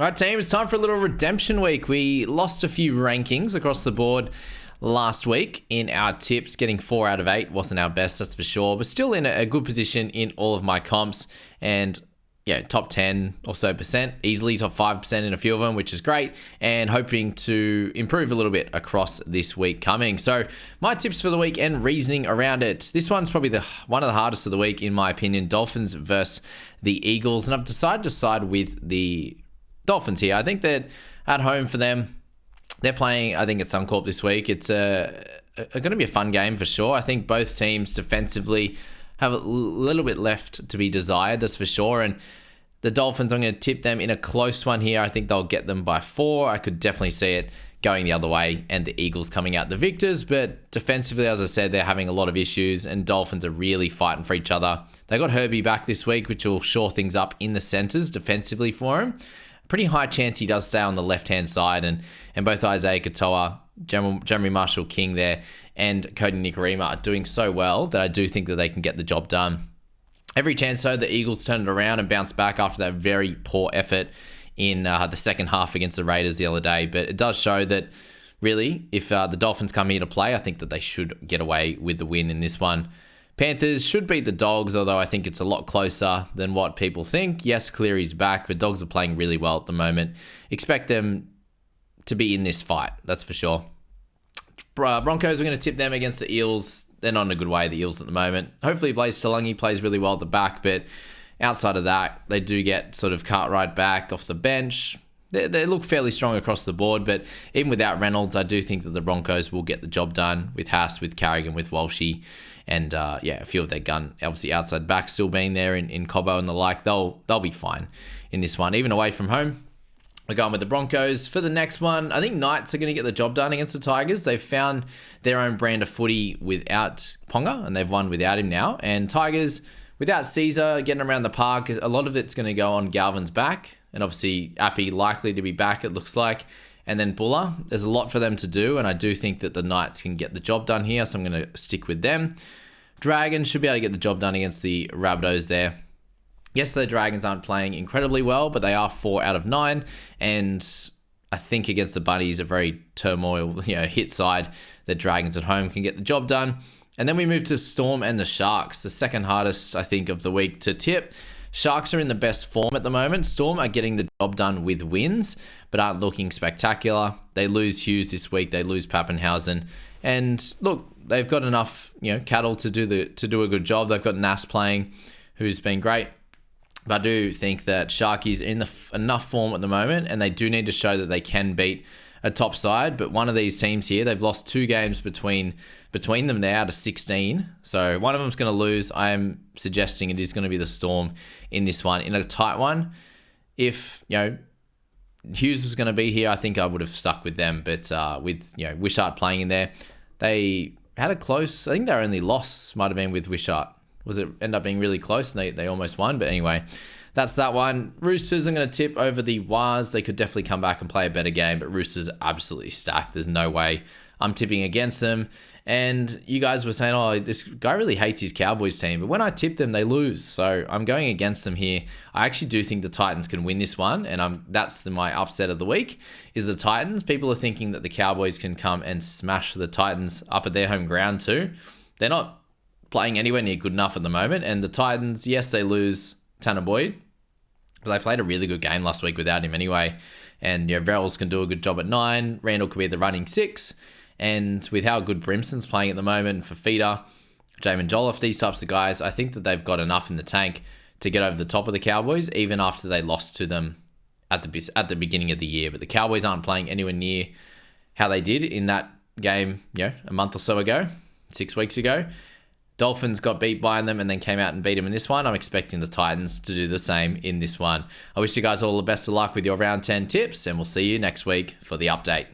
All right, team, it's time for a little redemption week. We lost a few rankings across the board last week in our tips. Getting 4 out of 8 wasn't our best, that's for sure. But still in a good position in all of my comps. And yeah, top 10 or so percent, easily top 5% in a few of them, which is great. And hoping to improve a little bit across this week coming. So my tips for the week and reasoning around it. This one's probably one of the hardest of the week, in my opinion. Dolphins versus the Eagles. And I've decided to side with the Dolphins here. I think that at home for them, they're playing, I think, at Suncorp this week. It's going to be a fun game for sure. I think both teams defensively have a little bit left to be desired, that's for sure. And the Dolphins, I'm going to tip them in a close one here. I think they'll get them by 4. I could definitely see it going the other way and the Eagles coming out the victors. But defensively, as I said, they're having a lot of issues and Dolphins are really fighting for each other. They got Herbie back this week, which will shore things up in the centers defensively for him. Pretty high chance he does stay on the left-hand side, and both Isaiah Katoa, Jeremy Marshall-King there, and Cody Nikorima are doing so well that I do think that they can get the job done. Every chance, though, the Eagles turn it around and bounce back after that very poor effort in the second half against the Raiders the other day. But it does show that, really, if the Dolphins come here to play, I think that they should get away with the win in this one. Panthers should beat the Dogs, although I think it's a lot closer than what people think. Yes, Cleary's back, but Dogs are playing really well at the moment. Expect them to be in this fight, that's for sure. Broncos, we're going to tip them against the Eels. They're not in a good way, the Eels, at the moment. Hopefully Blaze Talungi plays really well at the back, but outside of that, they do get sort of Cartwright back off the bench. They look fairly strong across the board, but even without Reynolds, I do think that the Broncos will get the job done with Haas, with Carrigan, with Walshy, and a few of their gun, obviously outside backs still being there in Cobbo and the like. They'll be fine in this one, even away from home. We're going with the Broncos. For the next one, I think Knights are going to get the job done against the Tigers. They've found their own brand of footy without Ponga, and they've won without him now. And Tigers, without Caesar getting around the park, a lot of it's going to go on Galvin's back. And obviously, Appy likely to be back, it looks like. And then Buller. There's a lot for them to do, and I do think that the Knights can get the job done here, so I'm going to stick with them. Dragons should be able to get the job done against the Rabbitohs there. Yes, the Dragons aren't playing incredibly well, but they are 4 out of 9. And I think against the Bunnies, a very turmoil, hit side, the Dragons at home can get the job done. And then we move to Storm and the Sharks, the second hardest, I think, of the week to tip. Sharks are in the best form at the moment. Storm are getting the job done with wins, but aren't looking spectacular. They lose Hughes this week. They lose Pappenhausen. And look, they've got enough, cattle to do a good job. They've got Nass playing, who's been great. But I do think that Sharkies are in enough form at the moment, and they do need to show that they can beat a top side. But one of these teams here, they've lost 2 games between them. They're out of 16. So one of them's going to lose. I am suggesting it is going to be the Storm in this one, in a tight one. If, Hughes was going to be here, I think I would have stuck with them. But with, Wishart playing in there, they had a close, I think their only loss might have been with Wishart. Was it end up being really close and they almost won? But anyway, that's that one. Roosters, I'm going to tip over the Wars. They could definitely come back and play a better game, but Roosters are absolutely stacked. There's no way I'm tipping against them. And you guys were saying, oh, this guy really hates his Cowboys team. But when I tip them, they lose. So I'm going against them here. I actually do think the Titans can win this one. And that's my upset of the week, is the Titans. People are thinking that the Cowboys can come and smash the Titans up at their home ground too. They're not playing anywhere near good enough at the moment. And the Titans, yes, they lose Tanner Boyd, but they played a really good game last week without him anyway. And Verrills can do a good job at 9. Randall could be the running 6. And with how good Brimson's playing at the moment for Feeder, Jamin Jolliffe, these types of guys, I think that they've got enough in the tank to get over the top of the Cowboys, even after they lost to them at the beginning of the year. But the Cowboys aren't playing anywhere near how they did in that game, a month or so ago, 6 weeks ago. Dolphins got beat by them and then came out and beat them in this one. I'm expecting the Titans to do the same in this one. I wish you guys all the best of luck with your round 10 tips, and we'll see you next week for the update.